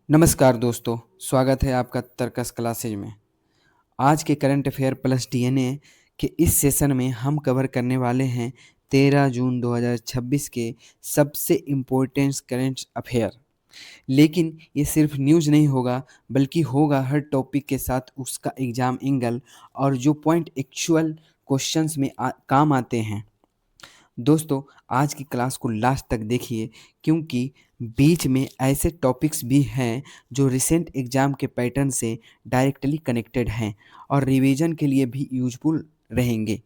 नमस्कार दोस्तों, स्वागत है आपका तर्कस क्लासेज में। आज के करंट अफेयर प्लस डीएनए के इस सेशन में हम कवर करने वाले हैं 13 जून 2026 के सबसे इम्पोर्टेंट करंट अफेयर। लेकिन ये सिर्फ न्यूज़ नहीं होगा, बल्कि होगा हर टॉपिक के साथ उसका एग्जाम एंगल और जो पॉइंट एक्चुअल क्वेश्चंस में काम आते हैं। दोस्तों, आज की क्लास को लास्ट तक देखिए, क्योंकि बीच में ऐसे टॉपिक्स भी हैं जो रिसेंट एग्जाम के पैटर्न से डायरेक्टली कनेक्टेड हैं और रिवीजन के लिए भी यूजफुल रहेंगे।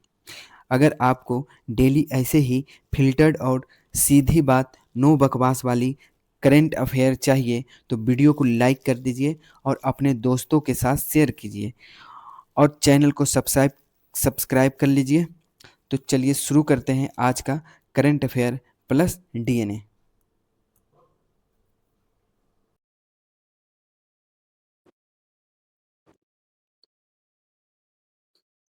अगर आपको डेली ऐसे ही फिल्टर्ड और सीधी बात, नो बकवास वाली करंट अफेयर चाहिए तो वीडियो को लाइक कर दीजिए और अपने दोस्तों के साथ शेयर कीजिए और चैनल को सब्सक्राइब कर लीजिए। तो चलिए शुरू करते हैं आज का करंट अफेयर प्लस डीएनए।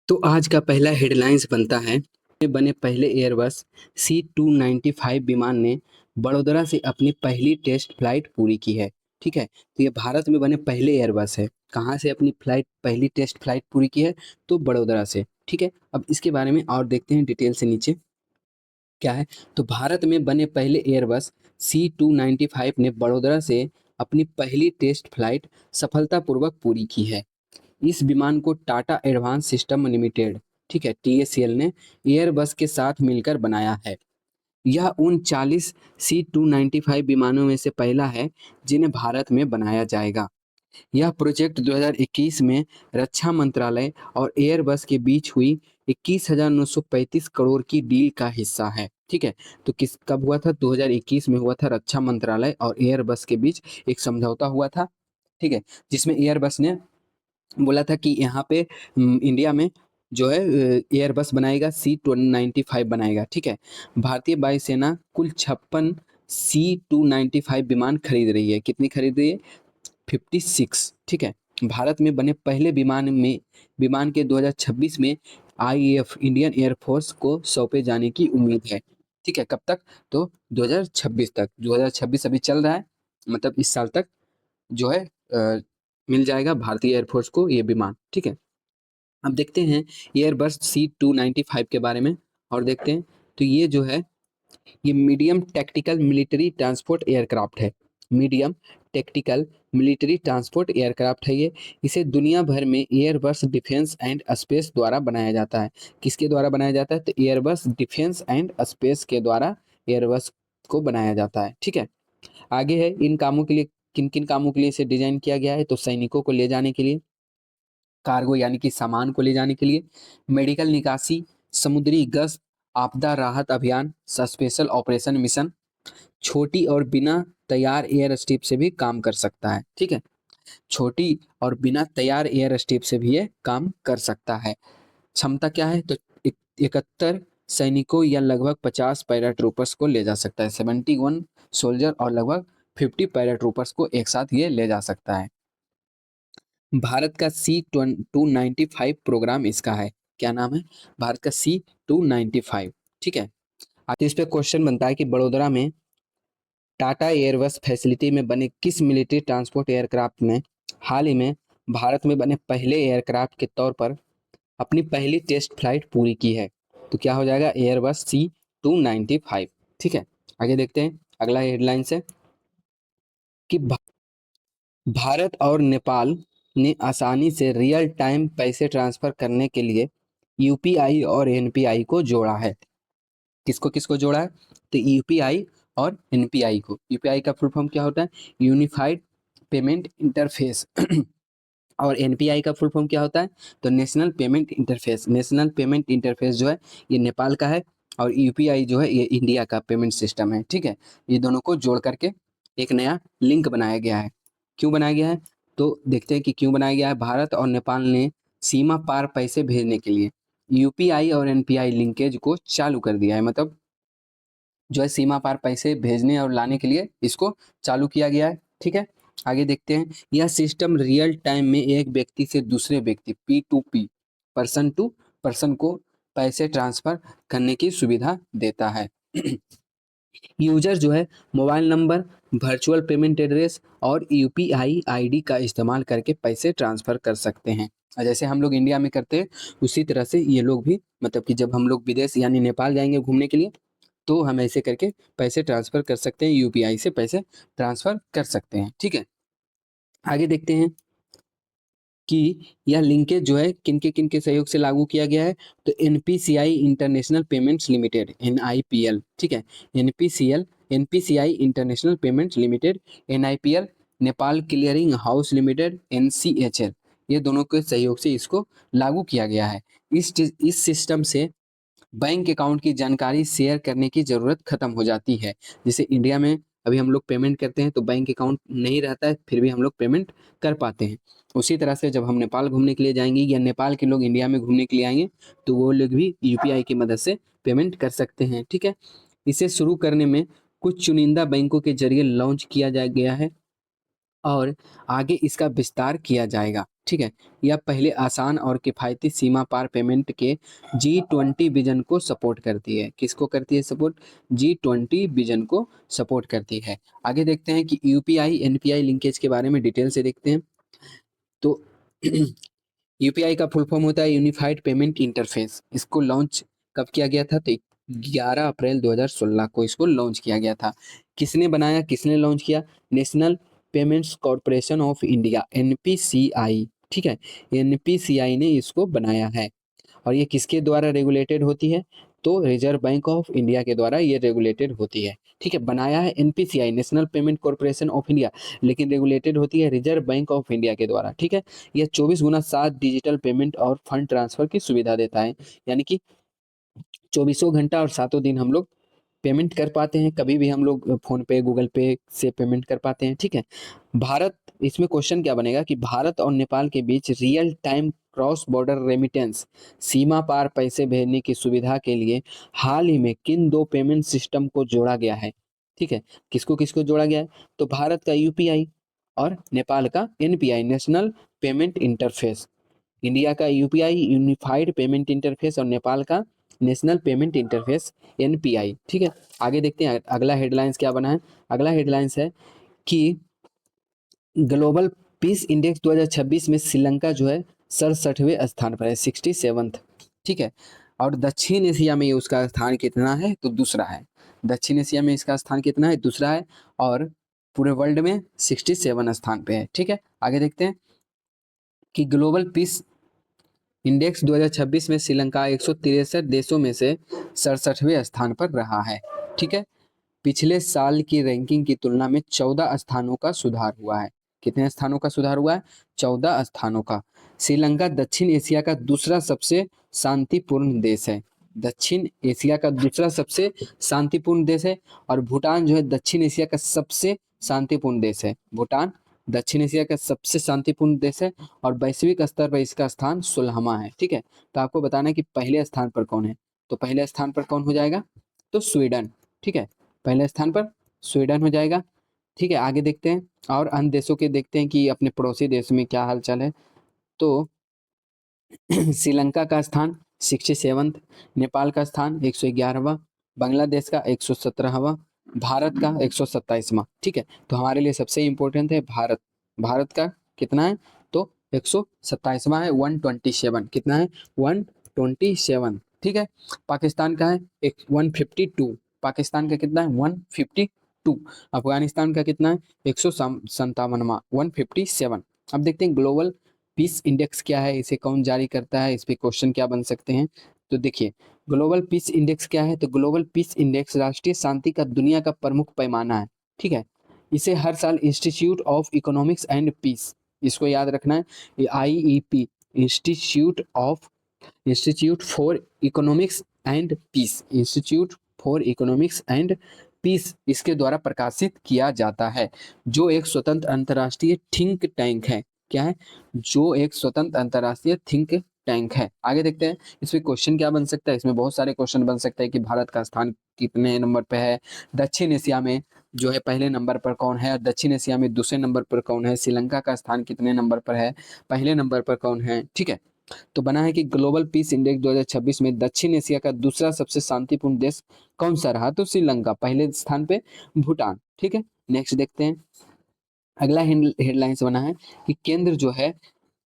तो आज का पहला हेडलाइंस बनता है, में बने पहले एयरबस C295 विमान ने बड़ोदरा से अपनी पहली टेस्ट फ्लाइट पूरी की है। ठीक है, तो ये भारत में बने पहले एयरबस है। कहाँ से अपनी पहली टेस्ट फ्लाइट पूरी की है? तो बड़ोदरा से। ठीक है, अब इसके बारे में और देखते हैं डिटेल से। नीचे क्या है, तो भारत में बने पहले एयरबस C295 ने बड़ोदरा से अपनी पहली टेस्ट फ्लाइट सफलतापूर्वक पूरी की है। इस विमान को टाटा एडवांस सिस्टम लिमिटेड, ठीक है, TACL ने एयरबस के साथ मिलकर बनाया है। यह उन 40 C295 विमानों में से पहला है जिन्हें भारत में बनाया जाएगा। यह प्रोजेक्ट 2021 में रक्षा मंत्रालय और एयरबस के बीच हुई 21,935 करोड़ की डील का हिस्सा है। ठीक है, तो किस कब हुआ था? 2021 में हुआ था। रक्षा मंत्रालय और एयरबस के बीच एक समझौता हुआ था। ठीक है, जिसमें एयरबस ने बोला था कि यहाँ पे इंडिया में जो है एयरबस बनाएगा, C295 बनाएगा। ठीक है, भारतीय वायुसेना कुल 56 C295 विमान खरीद रही है। कितनी खरीद रही है? 56। ठीक है, भारत में बने पहले विमान के 2026 में IAF इंडियन एयरफोर्स को सौंपे जाने की उम्मीद है। ठीक है, कब तक? तो 2026 तक। 2026 अभी चल रहा है, मतलब इस साल तक जो है मिल जाएगा भारतीय एयरफोर्स को ये विमान। ठीक है, अब देखते हैं एयरबस C295 के बारे में और देखते हैं। तो ये जो है, ये medium tactical military transport aircraft है। Medium tactical military transport aircraft है ये। इसे दुनिया भर में एयरबस डिफेंस एंड स्पेस द्वारा बनाया जाता है। किसके द्वारा बनाया जाता है? तो एयरबस डिफेंस एंड स्पेस के द्वारा एयरबस को बनाया जाता है। ठीक है, आगे है, इन कामों के लिए, किन किन कामों के लिए इसे डिजाइन किया गया है? तो सैनिकों को ले जाने के लिए, कार्गो यानी कि सामान को ले जाने के लिए, मेडिकल निकासी, समुद्री गश्त, आपदा राहत अभियान, स्पेशल ऑपरेशन मिशन, छोटी और बिना तैयार एयर स्ट्रिप से भी काम कर सकता है। ठीक है, छोटी और बिना तैयार एयर स्ट्रिप से भी ये काम कर सकता है। क्षमता क्या है? तो 71 सैनिकों या लगभग 50 पैराट्रूपर्स को ले जा सकता है। 71 सोल्जर और लगभग 50 पैराट्रूपर्स को एक साथ ये ले जा सकता है। भारत का C295 प्रोग्राम इसका है। क्या नाम है? भारत का C295। ठीक है, आगे इस पे क्वेश्चन बनता है कि बड़ोदरा में टाटा एयरबस फैसिलिटी में बने किस मिलिट्री ट्रांसपोर्ट एयरक्राफ्ट ने हाल ही में भारत में बने पहले एयरक्राफ्ट के तौर पर अपनी पहली टेस्ट फ्लाइट पूरी की है? तो क्या हो जाएगा? Airbus C295। ठीक है, आगे देखते हैं। अगला हेडलाइन है कि भारत और नेपाल ने आसानी से रियल टाइम पैसे ट्रांसफर करने के लिए यूपीआई और एनपीआई को जोड़ा है। किसको किसको जोड़ा है? तो यूपीआई और एनपीआई को। यूपीआई का फुल फॉर्म क्या होता है? Unified payment interface. और एनपीआई का फुल फॉर्म क्या होता है? तो national payment interface. National payment interface जो है ये नेपाल का है और यूपीआई जो है ये इंडिया का पेमेंट सिस्टम है। ठीक है, ये दोनों को जोड़ करके एक नया लिंक बनाया गया है। क्यों बनाया गया है? तो देखते हैं कि क्यों बनाया गया है। भारत और नेपाल ने सीमा पार पैसे भेजने के लिए यूपीआई और एनपीआई लिंकेज को चालू कर दिया है। मतलब जो है सीमा पार पैसे भेजने और लाने के लिए इसको चालू किया गया है। ठीक है, आगे देखते हैं। यह सिस्टम रियल टाइम में एक व्यक्ति से दूसरे व्यक्ति, P2P, पर्सन टू पर्सन को पैसे ट्रांसफर करने की सुविधा देता है। यूजर जो है mobile number virtual payment address और यूपीआई आईडी का इस्तेमाल करके पैसे ट्रांसफ़र कर सकते हैं। जैसे हम लोग इंडिया में करते हैं उसी तरह से ये लोग भी, मतलब कि जब हम लोग विदेश यानी नेपाल जाएंगे घूमने के लिए तो हम ऐसे करके पैसे ट्रांसफ़र कर सकते हैं, यूपीआई से पैसे ट्रांसफ़र कर सकते हैं। ठीक है, आगे देखते हैं कि यह लिंकेज जो है किनके सहयोग से लागू किया गया है। तो NPCI international payments limited, NIPL, ठीक है, NPCI international payments limited, NIPL, Nepal clearing house limited, NCHL, ये दोनों के सहयोग से इसको लागू किया गया है। इस सिस्टम से बैंक अकाउंट की जानकारी शेयर करने की ज़रूरत खत्म हो जाती है। जैसे इंडिया में अभी हम लोग पेमेंट करते हैं तो बैंक अकाउंट नहीं रहता है, फिर भी हम लोग पेमेंट कर पाते हैं। उसी तरह से जब हम नेपाल घूमने के लिए जाएंगे या नेपाल के लोग इंडिया में घूमने के लिए आएंगे तो वो लोग भी यूपीआई की मदद से पेमेंट कर सकते हैं। ठीक है, इसे शुरू करने में कुछ चुनिंदा बैंकों के जरिए लॉन्च किया गया है और आगे इसका विस्तार किया जाएगा। ठीक है, यह पहले आसान और किफ़ायती सीमा पार पेमेंट के G20 विजन को सपोर्ट करती है। किसको करती है सपोर्ट? G20 विजन को सपोर्ट करती है। आगे देखते हैं कि यूपीआई एनपीआई लिंकेज के बारे में डिटेल से देखते हैं। तो यूपीआई का फुल फॉर्म होता है यूनिफाइड पेमेंट इंटरफेस। इसको लॉन्च कब किया गया था? तो 11 अप्रैल 2016 को इसको लॉन्च किया गया था। किसने बनाया, किसने लॉन्च किया? National payments corporation of India, NPCI. ठीक है, एनपीसीआई ने इसको बनाया है। और ये किसके द्वारा रेगुलेटेड होती है? तो रिजर्व बैंक ऑफ इंडिया के द्वारा ये रेगुलेटेड होती है। ठीक है, बनाया है NPCI, national payment corporation of India, लेकिन रेगुलेटेड होती है रिजर्व बैंक ऑफ इंडिया के द्वारा। ठीक है, यह 24x7 डिजिटल पेमेंट और फंड ट्रांसफर की सुविधा देता है, यानी कि 24 घंटा और सातों दिन हम लोग पेमेंट कर पाते हैं। कभी भी हम लोग फ़ोन पे, गूगल पे से पेमेंट कर पाते हैं। ठीक है, भारत, इसमें क्वेश्चन क्या बनेगा कि भारत और नेपाल के बीच real time cross border remittance, सीमा पार पैसे भेजने की सुविधा के लिए हाल ही में किन दो पेमेंट सिस्टम को जोड़ा गया है? ठीक है, किसको किसको जोड़ा गया है? तो भारत का यूपीआई और नेपाल का NPI, national payment interface. India का यूपीआई यूनिफाइड पेमेंट इंटरफेस और नेपाल का नेशनल पेमेंट इंटरफेस एनपीआई। ठीक है, आगे देखते हैं अगला हेडलाइंस क्या बना है। अगला हेडलाइंस है कि ग्लोबल पीस इंडेक्स 2026 में श्रीलंका जो है 67वें स्थान पर है, 67th। ठीक है, और दक्षिण एशिया में उसका स्थान कितना है? तो दूसरा है। दक्षिण एशिया में इसका स्थान कितना है? दूसरा है, और पूरे वर्ल्ड में 67 स्थान पे है। ठीक है, आगे देखते हैं कि ग्लोबल पीस इंडेक्स 2026 में श्रीलंका 163 देशों में से 67वें स्थान पर रहा है। ठीक है, पिछले साल की रैंकिंग की तुलना में 14 स्थानों का सुधार हुआ है। कितने स्थानों का सुधार हुआ है? 14 स्थानों का। श्रीलंका दक्षिण एशिया का दूसरा सबसे शांतिपूर्ण देश है। दक्षिण एशिया का दूसरा सबसे शांतिपूर्ण देश है, और भूटान जो है दक्षिण एशिया का सबसे शांतिपूर्ण देश है। भूटान दक्षिण एशिया का सबसे शांतिपूर्ण देश है और वैश्विक स्तर पर इसका स्थान 16वां है। ठीक है, तो आपको बताना है कि पहले स्थान पर कौन है। तो पहले स्थान पर कौन हो जाएगा? तो स्वीडन। ठीक है, पहले स्थान पर स्वीडन हो जाएगा। ठीक है, आगे देखते हैं और अन्य देशों के देखते हैं कि अपने पड़ोसी देश में क्या हालचाल है। तो श्रीलंका का स्थान 67, नेपाल का स्थान 111वां, बांग्लादेश का 117वां, भारत का 127वां। ठीक है, तो हमारे लिए सबसे इम्पोर्टेंट है भारत। भारत का कितना है? तो 127वां है, 127। कितना है? 127। ठीक है, पाकिस्तान का है 152। पाकिस्तान का कितना है? 152। अफगानिस्तान का कितना है? 157वां, 157। अब देखते हैं ग्लोबल पीस इंडेक्स क्या है, इसे कौन जारी करता है, इस पे क्वेश्चन क्या बन सकते हैं। तो देखिए, ग्लोबल पीस इंडेक्स क्या है? तो ग्लोबल पीस इंडेक्स राष्ट्रीय शांति का दुनिया का प्रमुख पैमाना है। ठीक है, इसे हर साल institute of economics and peace, इसको याद रखना है, IEP, institute for economics and peace, institute for economics and peace, इसके द्वारा प्रकाशित किया जाता है, जो एक स्वतंत्र अंतर्राष्ट्रीय थिंक टैंक है। क्या है? जो एक स्वतंत्र अंतर्राष्ट्रीय थिंक टैंक है। आगे देखते हैं इसमें क्वेश्चन क्या बन सकता है। इसमें बहुत सारे क्वेश्चन बन सकते हैं कि भारत का स्थान कितने नंबर पे है, दक्षिण एशिया में जो है पहले नंबर पर कौन है, दक्षिण एशिया में दूसरे नंबर पर कौन है, श्रीलंका का स्थान कितने नंबर पर है, पहले नंबर पर कौन है। ठीक है, तो बना है कि ग्लोबल पीस इंडेक्स 2026 में दक्षिण एशिया का दूसरा सबसे शांतिपूर्ण देश कौन सा रहा? तो श्रीलंका, पहले स्थान पे भूटान। ठीक है, नेक्स्ट देखते हैं। अगला हेडलाइंस बना है कि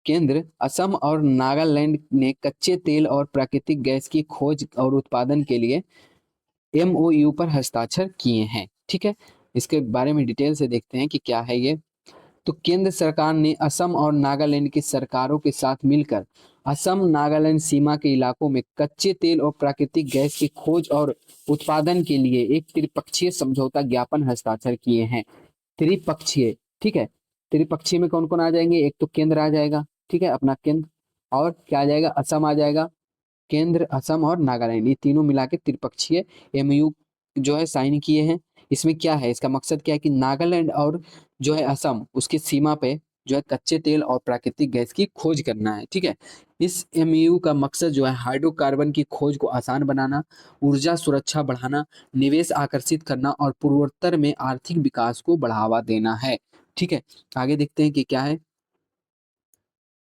केंद्र असम और नागालैंड ने कच्चे तेल और प्राकृतिक गैस की खोज और उत्पादन के लिए एमओयू पर हस्ताक्षर किए हैं। ठीक है, इसके बारे में डिटेल से देखते हैं कि क्या है ये। तो केंद्र सरकार ने असम और नागालैंड की सरकारों के साथ मिलकर असम नागालैंड सीमा के इलाकों में कच्चे तेल और प्राकृतिक गैस की खोज और उत्पादन के लिए एक त्रिपक्षीय समझौता ज्ञापन हस्ताक्षर किए हैं। त्रिपक्षीय, ठीक है। त्रिपक्षीय में कौन कौन आ जाएंगे? एक तो केंद्र आ जाएगा, ठीक है, अपना केंद्र, और क्या आ जाएगा? असम आ जाएगा, केंद्र, असम और नागालैंड, ये तीनों मिला के त्रिपक्षीय एमयू जो है साइन किए हैं। इसमें क्या है, इसका मकसद क्या है कि नागालैंड और जो है असम, उसकी सीमा पे जो है कच्चे तेल और प्राकृतिक गैस की खोज करना है। ठीक है, इस एमयू का मकसद जो है हाइड्रोकार्बन की खोज को आसान बनाना, ऊर्जा सुरक्षा बढ़ाना, निवेश आकर्षित करना और पूर्वोत्तर में आर्थिक विकास को बढ़ावा देना है। ठीक है, आगे देखते हैं कि क्या है।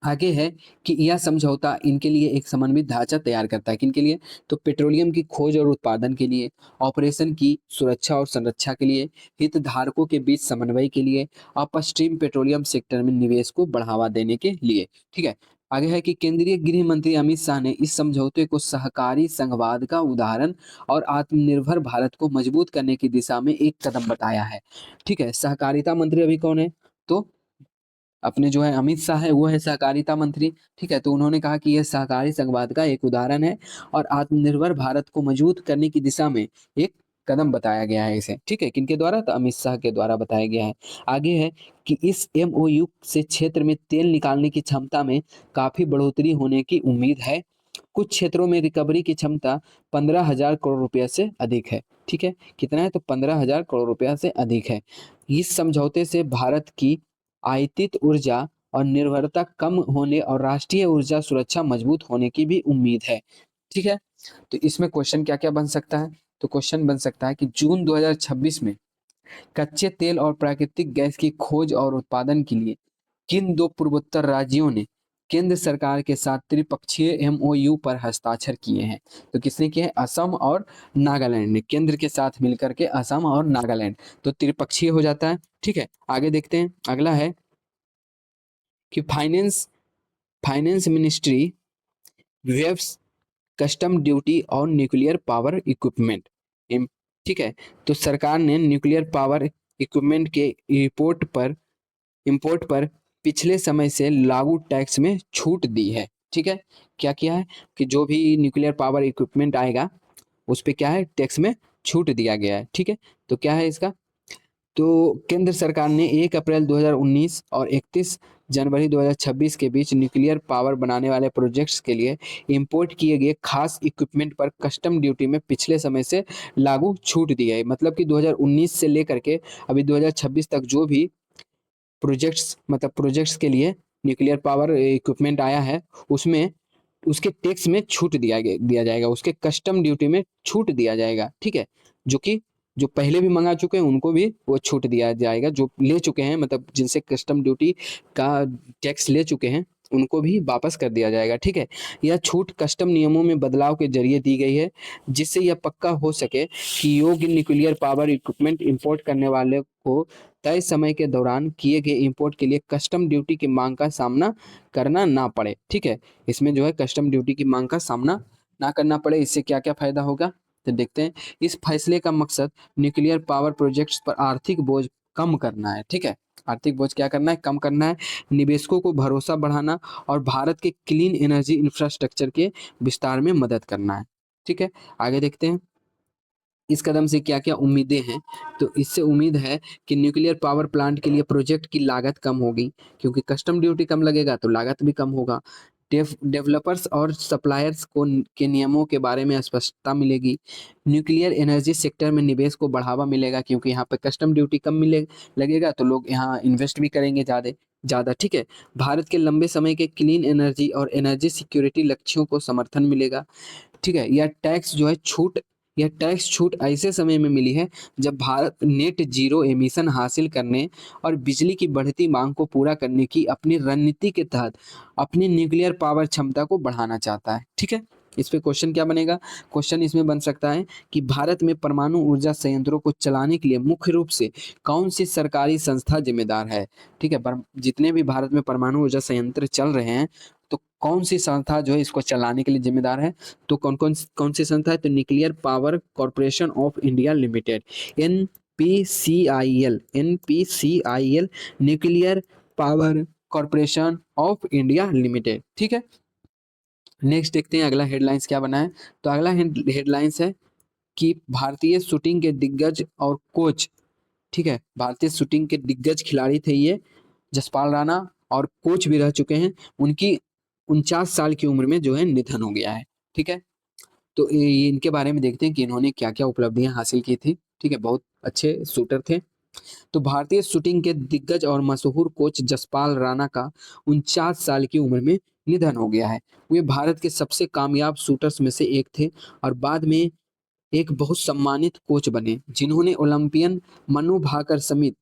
आगे है कि यह समझौता इनके लिए एक समन्वित ढांचा तैयार करता है। किनके लिए? तो पेट्रोलियम की खोज और उत्पादन के लिए, ऑपरेशन की सुरक्षा और संरक्षा के लिए, हितधारकों के बीच समन्वय के लिए, अपस्ट्रीम पेट्रोलियम सेक्टर में निवेश को बढ़ावा देने के लिए। ठीक है, आगे है कि केंद्रीय गृह मंत्री अमित शाह ने इस समझौते को सहकारी संघवाद का उदाहरण और आत्मनिर्भर भारत को मजबूत करने की दिशा में एक कदम बताया है। ठीक है, सहकारिता मंत्री अभी कौन है? तो अपने जो है अमित शाह है, वो है सहकारिता मंत्री। ठीक है, तो उन्होंने कहा कि यह सहकारी संघवाद का एक उदाहरण है और आत्मनिर्भर भारत को मजबूत करने की दिशा में एक कदम बताया गया है इसे। ठीक है, किनके द्वारा? तो अमित शाह के द्वारा बताया गया है। आगे है कि इस एमओयू से क्षेत्र में तेल निकालने की क्षमता में काफी बढ़ोतरी होने की उम्मीद है। कुछ क्षेत्रों में रिकवरी की क्षमता 15,000 करोड़ रुपया से अधिक है। ठीक है, कितना है? तो 15,000 करोड़ रुपया से अधिक है। इस समझौते से भारत की आयातित ऊर्जा और निर्भरता कम होने और राष्ट्रीय ऊर्जा सुरक्षा मजबूत होने की भी उम्मीद है। ठीक है, तो इसमें क्वेश्चन क्या क्या बन सकता है? तो क्वेश्चन बन सकता है कि जून 2026 में कच्चे तेल और प्राकृतिक गैस की खोज और उत्पादन के लिए किन दो पूर्वोत्तर राज्यों ने केंद्र सरकार के साथ त्रिपक्षीय एमओयू पर हस्ताक्षर किए हैं? तो किसने किए हैं? असम और नागालैंड ने केंद्र के साथ मिलकर के, असम और नागालैंड, तो त्रिपक्षीय हो जाता है। ठीक है, आगे देखते हैं। अगला है कि finance finance ministry waves custom duty और न्यूक्लियर पावर इक्विपमेंट। ठीक है, तो सरकार ने न्यूक्लियर पावर इक्विपमेंट के इंपोर्ट पर पिछले समय से लागू टैक्स में छूट दी है। ठीक है, क्या किया है कि जो भी न्यूक्लियर पावर इक्विपमेंट आएगा उस पे क्या है? टैक्स में छूट दिया गया है। ठीक है, तो क्या है इसका? तो केंद्र सरकार ने 1 अप्रैल 2019 और 31 जनवरी 2026 के बीच न्यूक्लियर पावर बनाने वाले प्रोजेक्ट्स के लिए इंपोर्ट किए गए खास इक्विपमेंट पर कस्टम ड्यूटी में पिछले समय से लागू छूट दी है। मतलब कि 2019 से लेकर के अभी 2026 तक जो भी प्रोजेक्ट्स के लिए न्यूक्लियर पावर इक्विपमेंट आया है, उसमें उसके टैक्स में छूट दिया जाएगा, उसके कस्टम ड्यूटी में छूट दिया जाएगा। ठीक है, जो कि जो पहले भी मंगा चुके हैं उनको भी वो छूट दिया जाएगा, जो ले चुके हैं मतलब जिनसे कस्टम ड्यूटी का टैक्स ले चुके हैं उनको भी वापस कर दिया जाएगा। ठीक है, यह छूट कस्टम नियमों में बदलाव के जरिए दी गई है, जिससे यह पक्का हो सके कि योग्य न्यूक्लियर पावर इक्विपमेंट इंपोर्ट करने वाले को तय समय के दौरान किए गए इंपोर्ट के लिए कस्टम ड्यूटी की मांग का सामना करना ना पड़े। ठीक है, इसमें जो है कस्टम ड्यूटी की मांग का सामना ना करना पड़े। इससे क्या क्या फायदा होगा तो देखते हैं। इस फैसले का मकसद न्यूक्लियर पावर प्रोजेक्ट्स पर आर्थिक बोझ कम करना है। ठीक है, आर्थिक बोझ क्या करना है? कम करना है, निवेशकों को भरोसा बढ़ाना और भारत के क्लीन एनर्जी इंफ्रास्ट्रक्चर के विस्तार में मदद करना है। ठीक है, आगे देखते हैं इस कदम से क्या क्या उम्मीदें हैं। तो इससे उम्मीद है कि न्यूक्लियर पावर प्लांट के लिए प्रोजेक्ट की लागत कम होगी, क्योंकि कस्टम ड्यूटी कम लगेगा तो लागत भी कम होगा। डेवलपर्स और सप्लायर्स को के नियमों के बारे में स्पष्टता मिलेगी। न्यूक्लियर एनर्जी सेक्टर में निवेश को बढ़ावा मिलेगा, क्योंकि यहाँ पे कस्टम ड्यूटी कम लगेगा तो लोग यहाँ इन्वेस्ट भी करेंगे ज़्यादा ज़्यादा। ठीक है, भारत के लंबे समय के क्लीन एनर्जी और एनर्जी सिक्योरिटी लक्ष्यों को समर्थन मिलेगा। ठीक है, यह टैक्स छूट ऐसे समय में मिली है जब भारत नेट जीरो एमिशन हासिल करने और बिजली की बढ़ती मांग को पूरा करने की अपनी रणनीति के तहत अपनी न्यूक्लियर पावर क्षमता को बढ़ाना चाहता है। ठीक है, इस पे क्वेश्चन क्या बनेगा? क्वेश्चन इसमें बन सकता है कि भारत में परमाणु ऊर्जा संयंत्रों को चलाने के लिए मुख्य रूप से कौन सी सरकारी संस्था जिम्मेदार है? ठीक है, जितने भी भारत में परमाणु ऊर्जा संयंत्र चल रहे हैं तो कौन सी संस्था जो है इसको चलाने के लिए जिम्मेदार है? तो कौन सी संस्था है? तो nuclear power corporation of India limited, NPCIL, nuclear power corporation of India limited. ठीक है, नेक्स्ट देखते हैं अगला हेडलाइंस क्या बना है। तो अगला हेडलाइंस है कि भारतीय शूटिंग के दिग्गज और कोच, ठीक है, भारतीय शूटिंग के दिग्गज खिलाड़ी थे ये जसपाल राणा, और कोच भी रह चुके हैं। उनकी 49 साल की उम्र में जो है निधन हो गया है। ठीक है, तो इनके बारे में देखते हैं कि इन्होंने क्या क्या उपलब्धियां हासिल की थी। ठीक है, बहुत अच्छे शूटर थे। तो भारतीय शूटिंग के दिग्गज और मशहूर कोच जसपाल राणा का 49 साल की उम्र में निधन हो गया है। वे भारत के सबसे कामयाब शूटर्स में से एक थे और बाद में एक बहुत सम्मानित कोच बने, जिन्होंने ओलंपियन मनु भाकर समेत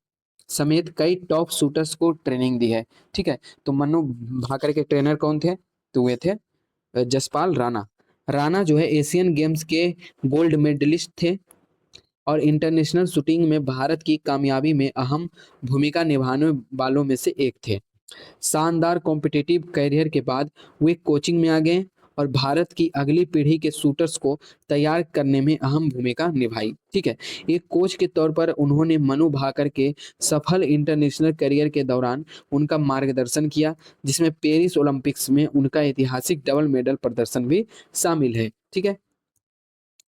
समेत कई टॉप शूटर्स को ट्रेनिंग दी है। ठीक है, तो मनु भाकर के ट्रेनर कौन थे? तो वे थे जसपाल राणा। राणा जो है एशियन गेम्स के गोल्ड मेडलिस्ट थे और इंटरनेशनल शूटिंग में भारत की कामयाबी में अहम भूमिका निभाने वालों में से एक थे। शानदार कॉम्पिटिटिव करियर के बाद वे कोचिंग में आ गए और भारत की अगली पीढ़ी के शूटर्स को तैयार करने में अहम भूमिका निभाई। ठीक है, एक कोच के तौर पर उन्होंने मनु भाकर के सफल इंटरनेशनल करियर के दौरान उनका मार्गदर्शन किया, जिसमें पेरिस ओलंपिक्स में उनका ऐतिहासिक डबल मेडल प्रदर्शन भी शामिल है। ठीक है,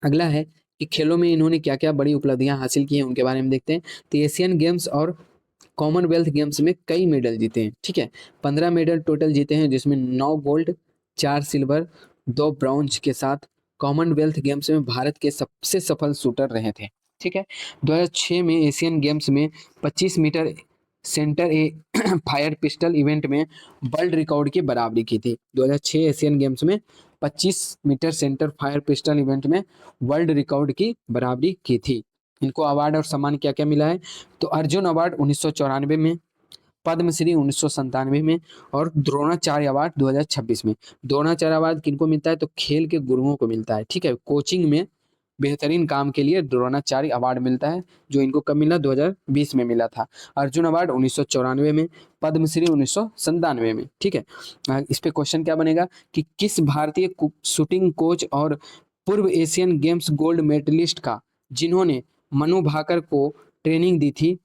अगला है कि खेलों में इन्होंने क्या क्या बड़ी उपलब्धियां हासिल की हैं उनके बारे में देखते हैं। तो एशियन गेम्स और कॉमनवेल्थ गेम्स में कई मेडल जीते हैं। ठीक है, 15 मेडल टोटल जीते हैं, जिसमें 9 गोल्ड, 4 सिल्वर, 2 ब्रॉन्ज के साथ कॉमनवेल्थ गेम्स में भारत के सबसे सफल शूटर रहे थे। ठीक है, 2006 में एशियन गेम्स में 25 metre centre a fire pistol event में वर्ल्ड रिकॉर्ड की बराबरी की थी। 2006 एशियन गेम्स में 25 metre centre fire pistol event में वर्ल्ड रिकॉर्ड की बराबरी की थी। इनको अवार्ड और सम्मान क्या क्या मिला है? तो अर्जुन अवार्ड 1994 में, पद्मश्री 1997 में और द्रोणाचार्य अवार्ड 2026 में। द्रोणाचार्य अवार्ड किनको मिलता है? तो खेल के गुरुओं को मिलता है। ठीक है, कोचिंग में बेहतरीन काम के लिए द्रोणाचार्य अवार्ड मिलता है, जो इनको कब मिला? 2020 में मिला था। अर्जुन अवार्ड 1994 में, पद्मश्री 1997 में। ठीक है, इस पे क्वेश्चन क्या बनेगा कि किस भारतीय शूटिंग कोच और पूर्व एशियन गेम्स गोल्ड मेडलिस्ट का, जिन्होंने मनु भाकर को ट्रेनिंग दी थी,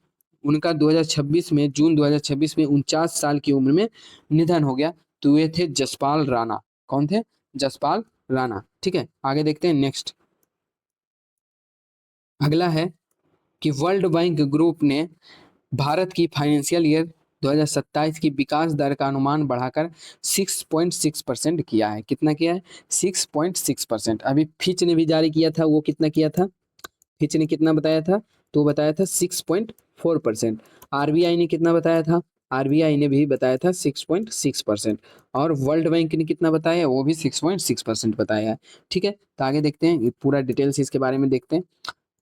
उनका 2026 में, जून 2026 में 49 साल की उम्र में निधन हो गया? तो ये थे जसपाल राणा। कौन थे? जसपाल राणा। ठीक है, आगे देखते हैं नेक्स्ट। अगला है कि वर्ल्ड बैंक ग्रुप ने भारत की फाइनेंशियल ईयर 2027 की विकास दर का अनुमान बढ़ाकर 6.6% किया है। कितना किया है? 6.6%। अभी फिच ने भी जारी किया था, वो कितना किया था? फिच ने कितना बताया था? तो बताया था 6.4%। आरबीआई ने कितना बताया था? आरबीआई ने भी बताया था 6.6%। और वर्ल्ड बैंक ने कितना बताया? वो भी 6.6% बताया है। ठीक है, तो आगे देखते हैं, पूरा डिटेल्स इसके बारे में देखते हैं।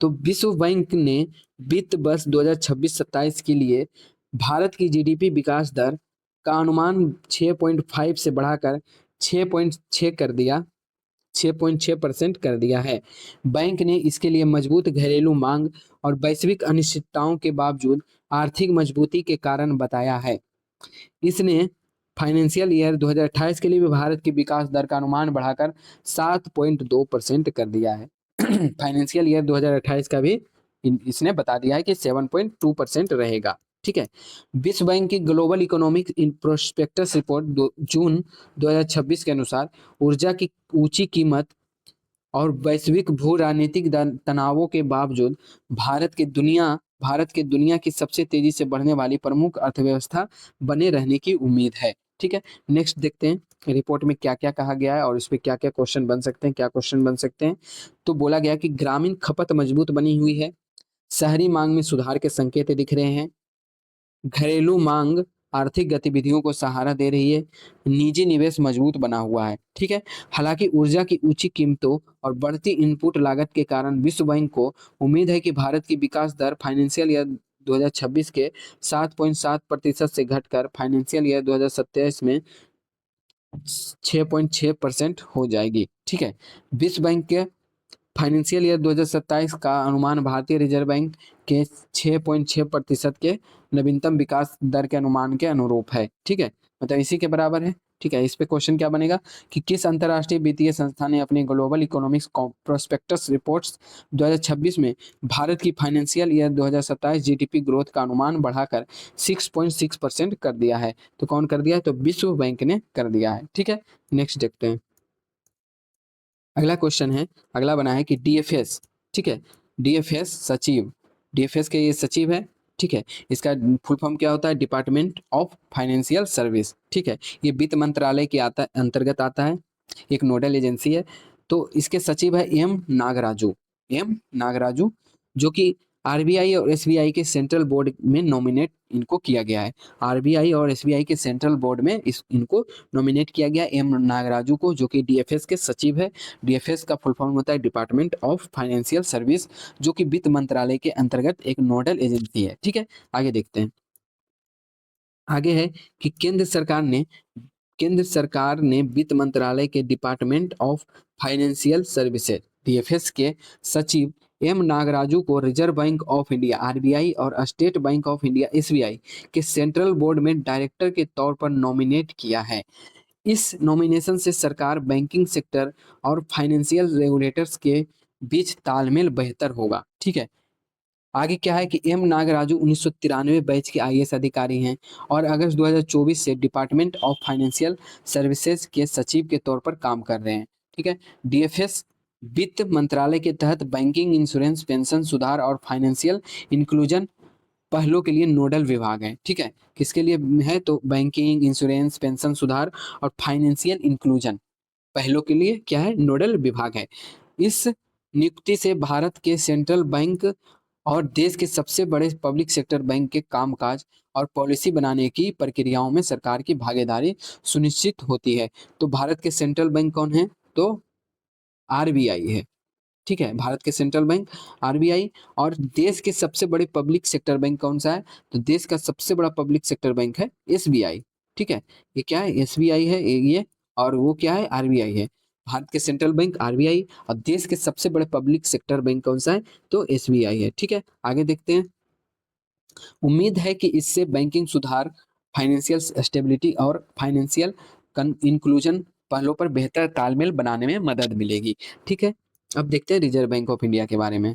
तो विश्व बैंक ने वित्त वर्ष 2026-27 के लिए भारत की जीडीपी विकास दर का अनुमान 6.5 से बढ़ाकर 6.6 कर दिया, 6.6% कर दिया है। बैंक ने इसके लिए मजबूत घरेलू मांग और वैश्विक अनिश्चितताओं के बावजूद आर्थिक मजबूती के कारण बताया है। इसने फाइनेंशियल ईयर 2028 के लिए भी भारत की विकास दर का अनुमान बढ़ाकर 7.2% कर दिया है। फाइनेंशियल ईयर 2028 का भी इसने बता दिया है कि 7.2% रहेगा। ठीक है, विश्व बैंक की ग्लोबल इकोनॉमिक प्रोस्पेक्टस रिपोर्ट जून 2026 के अनुसार ऊर्जा की ऊंची कीमत और वैश्विक भू राजनीतिक तनावों के बावजूद भारत के दुनिया की सबसे तेजी से बढ़ने वाली प्रमुख अर्थव्यवस्था बने रहने की उम्मीद है। ठीक है, नेक्स्ट देखते हैं रिपोर्ट में क्या क्या कहा गया है और इस पे क्या क्या क्वेश्चन बन सकते हैं, क्या क्वेश्चन बन सकते हैं। तो बोला गया कि ग्रामीण खपत मजबूत बनी हुई है, शहरी मांग में सुधार के संकेत दिख रहे हैं, घरेलू मांग आर्थिक गतिविधियों को सहारा दे रही है, निजी निवेश मजबूत बना हुआ है। ठीक है, हालांकि ऊर्जा की ऊंची कीमतों और बढ़ती इनपुट लागत के कारण विश्व बैंक को उम्मीद है कि भारत की विकास दर फाइनेंशियल ईयर 2026 के 7.7% से घटकर फाइनेंशियल ईयर 2027 में 6.6% हो जाएगी। ठीक है, विश्व बैंक के फाइनेंशियल ईयर 2027 का अनुमान भारतीय रिजर्व बैंक के 6.6% के नवीनतम विकास दर के अनुमान के अनुरूप है। ठीक है, मतलब इसी के बराबर है। ठीक है, इस पे क्वेश्चन क्या बनेगा कि किस अंतर्राष्ट्रीय वित्तीय संस्था ने अपने ग्लोबल इकोनॉमिक्स प्रोस्पेक्टस रिपोर्ट्स 2026 में भारत की फाइनेंशियल ईयर 2027 जीडीपी ग्रोथ का अनुमान बढ़ाकर 6.6% कर दिया है। तो कौन कर दिया है? तो विश्व बैंक ने कर दिया है। ठीक है, नेक्स्ट देखते हैं। अगला क्वेश्चन है, अगला बना है कि डीएफएस, ठीक है, डीएफएस सचिव, डीएफएस के ये सचिव है। ठीक है, इसका फुल फॉर्म क्या होता है? Department of financial service. ठीक है, ये वित्त मंत्रालय के अंतर्गत आता है, एक नोडल एजेंसी है। तो इसके सचिव है एम नागराजू, एम नागराजू, जो कि आरबीआई और एसबीआई के सेंट्रल बोर्ड में नॉमिनेट इनको किया गया है। आरबीआई और एसबीआई के सेंट्रल बोर्ड में इनको नॉमिनेट किया गया एम नागराजू को, जो कि डीएफएस के सचिव है। डीएफएस का फुल फॉर्म होता है डिपार्टमेंट ऑफ फाइनेंशियल सर्विस, जो कि वित्त मंत्रालय के अंतर्गत एक नोडल एजेंसी है। ठीक है, आगे देखते हैं। आगे है कि केंद्र सरकार ने वित्त मंत्रालय के department of financial services DFS के सचिव एम नागराजू को Reserve bank of India RBI और state bank of India SBI के सेंट्रल बोर्ड में डायरेक्टर के तौर पर नॉमिनेट किया है। इस नॉमिनेशन से सरकार, बैंकिंग सेक्टर और फाइनेंशियल रेगुलेटर्स के बीच तालमेल बेहतर होगा। ठीक है, आगे क्या है कि एम नागराजू 1993 बैच के आईएएस अधिकारी हैं और अगस्त 2024 से डिपार्टमेंट ऑफ फाइनेंशियल सर्विसेज के सचिव के तौर पर काम कर रहे हैं। ठीक है, डीएफएस वित्त मंत्रालय के तहत बैंकिंग, इंश्योरेंस, पेंशन सुधार और फाइनेंशियल इंक्लूजन पहलों के लिए नोडल विभाग है। ठीक है, किसके लिए है? तो बैंकिंग, इंश्योरेंस, पेंशन सुधार और फाइनेंशियल इंक्लूजन पहलों के लिए क्या है? नोडल विभाग है। इस नियुक्ति से भारत के सेंट्रल बैंक और देश के सबसे बड़े पब्लिक सेक्टर बैंक के कामकाज और पॉलिसी बनाने की प्रक्रियाओं में सरकार की भागीदारी सुनिश्चित होती है। तो भारत के सेंट्रल बैंक कौन है? तो आरबीआई है। ठीक है, भारत के सेंट्रल बैंक आरबीआई। और देश के सबसे बड़े पब्लिक सेक्टर बैंक कौन सा है? तो देश का सबसे बड़ा पब्लिक सेक्टर बैंक है एसबीआई। ठीक है, ये क्या है? एसबीआई है ये, और वो क्या है? आरबीआई है। भारत के सेंट्रल बैंक आरबीआई और देश के सबसे बड़े पब्लिक सेक्टर बैंक कौन सा है? तो एसबीआई है। ठीक है, आगे देखते हैं। उम्मीद है कि इससे बैंकिंग सुधार, फाइनेंशियल स्टेबिलिटी और फाइनेंशियल इंक्लूजन पहलों पर बेहतर तालमेल बनाने में मदद मिलेगी। ठीक है, अब देखते हैं रिजर्व बैंक ऑफ इंडिया के बारे में।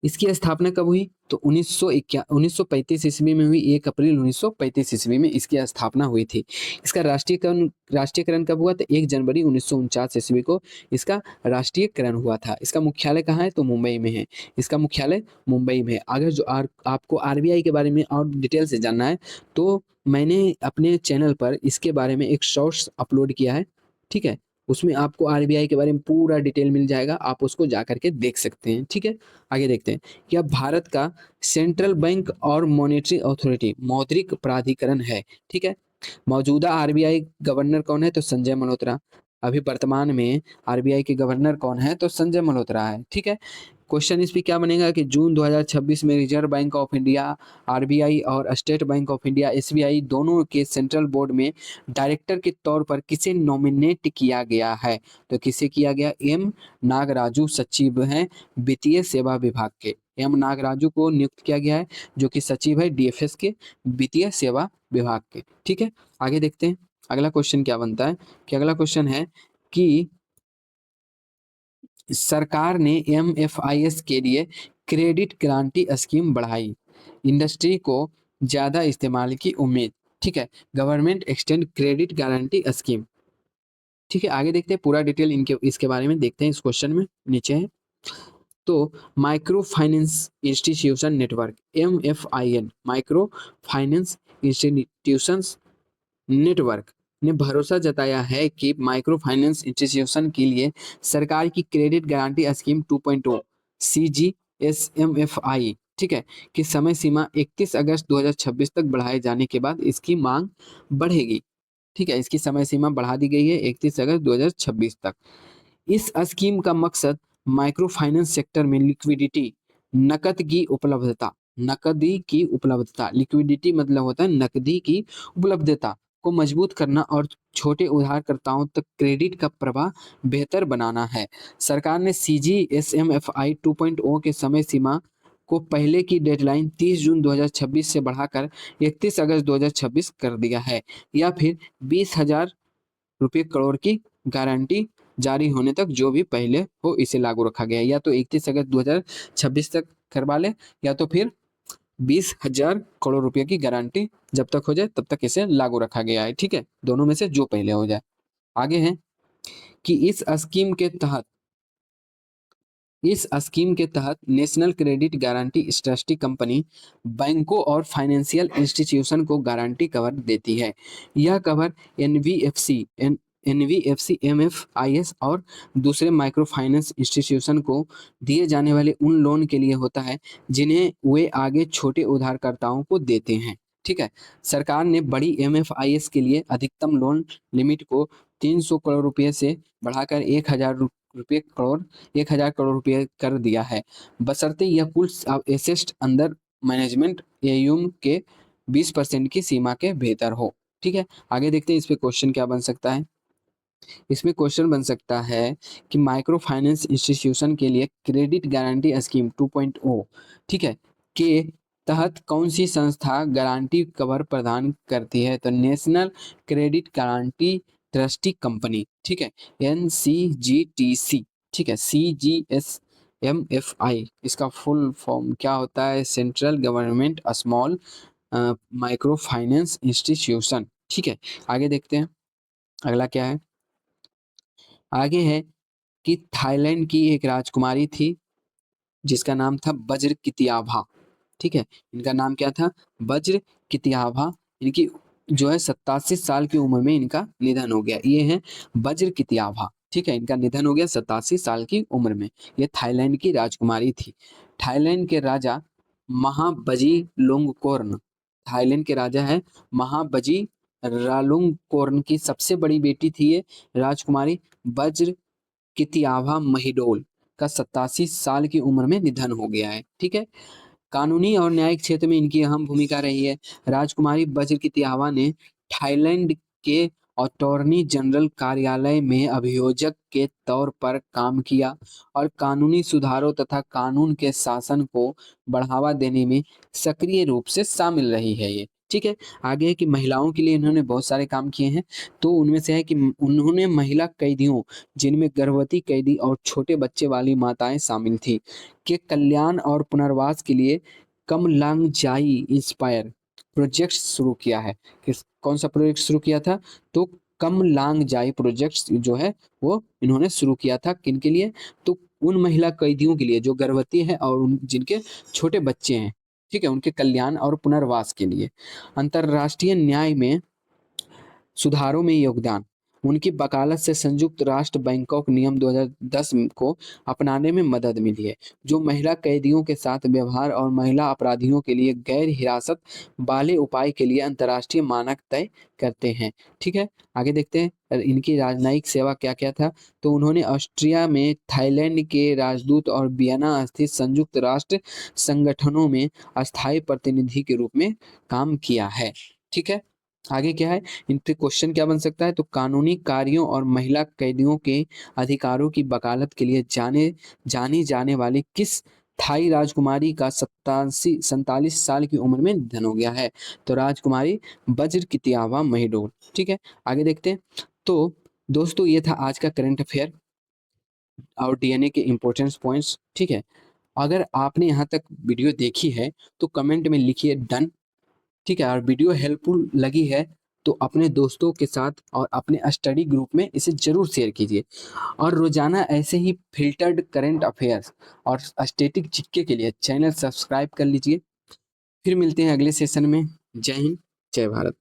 इसकी स्थापना कब हुई? तो 1935 ईस्वी में हुई। 1 अप्रैल 1935 ईस्वी में इसकी स्थापना हुई थी। इसका राष्ट्रीयकरण कब हुआ? तो 1 जनवरी 1949 ईस्वी को इसका राष्ट्रीयकरण हुआ था। इसका मुख्यालय कहाँ है? तो मुंबई में है। इसका मुख्यालय मुंबई में है। अगर जो आपको आरबीआई के बारे में और डिटेल से जानना है तो मैंने अपने चैनल पर इसके बारे में एक शॉर्ट्स अपलोड किया है। ठीक है, उसमें आपको आरबीआई के बारे में पूरा डिटेल मिल जाएगा, आप उसको जा करके देख सकते हैं। ठीक है, आगे देखते हैं। यह भारत का सेंट्रल बैंक और मॉनेटरी अथॉरिटी, मौद्रिक प्राधिकरण है। ठीक है, मौजूदा आरबीआई गवर्नर कौन है? तो संजय मल्होत्रा। अभी वर्तमान में आरबीआई के गवर्नर कौन है? तो संजय मल्होत्रा है। ठीक है, क्वेश्चन इस पे क्या बनेगा कि जून 2026 में reserve bank of India RBI और state bank of India SBI दोनों के सेंट्रल बोर्ड में डायरेक्टर के तौर पर किसे नॉमिनेट किया गया है? तो किसे किया गया? एम नागराजू सचिव हैं वित्तीय सेवा विभाग के। एम नागराजू को नियुक्त किया गया है, जो कि सचिव है डीएफएस के वित्तीय सेवा विभाग के। ठीक है, आगे देखते हैं। अगला क्वेश्चन क्या बनता है कि अगला क्वेश्चन है कि सरकार ने एमएफआईएस के लिए क्रेडिट गारंटी स्कीम बढ़ाई, इंडस्ट्री को ज्यादा इस्तेमाल की उम्मीद। ठीक है, government extend credit guarantee scheme. ठीक है, आगे देखते हैं पूरा डिटेल इनके इसके बारे में देखते हैं। इस क्वेश्चन में नीचे है तो micro finance institution network MFIN, micro finance institutions network ने भरोसा जताया है कि माइक्रो फाइनेंस इंस्टीट्यूशन के लिए सरकार की क्रेडिट गारंटी स्कीम 2.0 सीजीएसएमएफआई, ठीक है, की समय सीमा 31 अगस्त 2026 तक बढ़ाए जाने के बाद इसकी मांग बढ़ेगी। ठीक है, इसकी समय सीमा बढ़ा दी गई है 31 अगस्त 2026 तक। इस स्कीम का मकसद माइक्रो फाइनेंस सेक्टर में लिक्विडिटी, नकदी की उपलब्धता, लिक्विडिटी मतलब होता है नकदी की उपलब्धता को मजबूत करना और छोटे उधारकर्ताओं तक क्रेडिट का प्रवाह बेहतर बनाना है। सरकार ने CGSMFI 2.0 के समय सीमा को पहले की डेडलाइन 30 जून 2026 से बढ़ाकर 31 अगस्त 2026 कर दिया है, या फिर 20,000 रुपये करोड़ की गारंटी जारी होने तक जो भी पहले हो इसे लागू रखा गया है। या तो 31 अगस्त 2026 तक करवा ले, या तो फिर 20,000 करोड़ रुपए की गारंटी जब तक हो जाए तब तक इसे लागू रखा गया है। ठीक है, दोनों में से जो पहले हो जाए। आगे है कि इस स्कीम के तहत national credit guarantee trustee company बैंकों और फाइनेंशियल इंस्टीट्यूशन को गारंटी कवर देती है। यह कवर एनबीएफसी, एमएफआईएस और दूसरे माइक्रो फाइनेंस इंस्टीट्यूशन को दिए जाने वाले उन लोन के लिए होता है जिन्हें वे आगे छोटे उधारकर्ताओं को देते हैं। ठीक है, सरकार ने बड़ी एमएफआईएस के लिए अधिकतम लोन लिमिट को 300 करोड़ रुपए से बढ़ाकर 1,000 करोड़ रुपए कर दिया है, बशर्ते यह कुल एसेट अंडर मैनेजमेंट एयूम के 20% की सीमा के भीतर हो। ठीक है, आगे देखते हैं इस पे क्वेश्चन क्या बन सकता है। इसमें क्वेश्चन बन सकता है कि माइक्रो फाइनेंस इंस्टीट्यूशन के लिए क्रेडिट गारंटी स्कीम 2.0, ठीक है, के तहत कौन सी संस्था गारंटी कवर प्रदान करती है? तो national credit guarantee trustee company, ठीक है, NCGTC, ठीक है, CGSMFI इसका फुल फॉर्म क्या होता है? Central government small micro finance institution. ठीक है, आगे देखते हैं अगला क्या है। आगे है कि थाईलैंड की एक राजकुमारी थी जिसका नाम था वज्र कितियाभा। ठीक है, इनका नाम क्या था? वज्र कितियाभा। इनकी जो है 87 साल की उम्र में इनका निधन हो गया। ये है वज्र कितियाभा। ठीक है, इनका निधन हो गया 87 साल की उम्र में। ये थाईलैंड की राजकुमारी थी। थाईलैंड के राजा महाबजीलोंगकोर्न, थाईलैंड के राजा है महाबजी रालुंगकोर्न की सबसे बड़ी बेटी थी ये राजकुमारी वज्र कितियाभा महिडोल का 87 साल की उम्र में निधन हो गया है। ठीक है, कानूनी और न्यायिक क्षेत्र में इनकी अहम भूमिका रही है। राजकुमारी वज्र कितियाभा ने थाईलैंड के अटॉर्नी जनरल कार्यालय में अभियोजक के तौर पर काम किया और कानूनी सुधारों तथा कानून के शासन को बढ़ावा देने में सक्रिय रूप से शामिल रही है ये। ठीक है, आगे है कि महिलाओं के लिए इन्होंने बहुत सारे काम किए हैं। तो उनमें से है कि उन्होंने महिला कैदियों, जिनमें गर्भवती कैदी और छोटे बच्चे वाली माताएं शामिल थी, के कल्याण और पुनर्वास के लिए कमलांगजाई इंस्पायर प्रोजेक्ट शुरू किया है। कौन सा प्रोजेक्ट शुरू किया था? तो कमलांगजाई प्रोजेक्ट जो है वो इन्होंने शुरू किया था। किनके लिए? तो उन महिला कैदियों के लिए जो गर्भवती है और जिनके छोटे बच्चे हैं, ठीक है, उनके कल्याण और पुनर्वास के लिए। अंतर्राष्ट्रीय न्याय में सुधारों में योगदान। उनकी वकालत से संयुक्त राष्ट्र बैंकॉक नियम 2010 को अपनाने में मदद मिली है, जो महिला कैदियों के साथ व्यवहार और महिला अपराधियों के लिए गैर हिरासत वाले उपाय के लिए अंतर्राष्ट्रीय मानक तय करते हैं। ठीक है, आगे देखते हैं इनकी राजनयिक सेवा क्या क्या था। तो उन्होंने ऑस्ट्रिया में थाईलैंड के राजदूत और वियना स्थित संयुक्त राष्ट्र संगठनों में अस्थायी प्रतिनिधि के रूप में काम किया है। ठीक है, आगे क्या है, इन पे क्वेश्चन क्या बन सकता है? तो कानूनी कार्यों और महिला कैदियों के अधिकारों की वकालत के लिए जानी जाने वाली किस थाई राजकुमारी का 47 साल की उम्र में निधन हो गया है? तो राजकुमारी वज्र कितियाभा महिडोल। ठीक है, आगे देखते हैं। तो दोस्तों ये था आज का करंट अफेयर और डीएनए के इंपॉर्टेंट पॉइंट्स। ठीक है, अगर आपने यहाँ तक वीडियो देखी है तो कमेंट में लिखिए डन। ठीक है, और वीडियो हेल्पफुल लगी है तो अपने दोस्तों के साथ और अपने स्टडी ग्रुप में इसे जरूर शेयर कीजिए। और रोजाना ऐसे ही फिल्टर्ड करंट अफेयर्स और स्टैटिक जीके के लिए चैनल सब्सक्राइब कर लीजिए। फिर मिलते हैं अगले सेशन में। जय हिंद, जय भारत।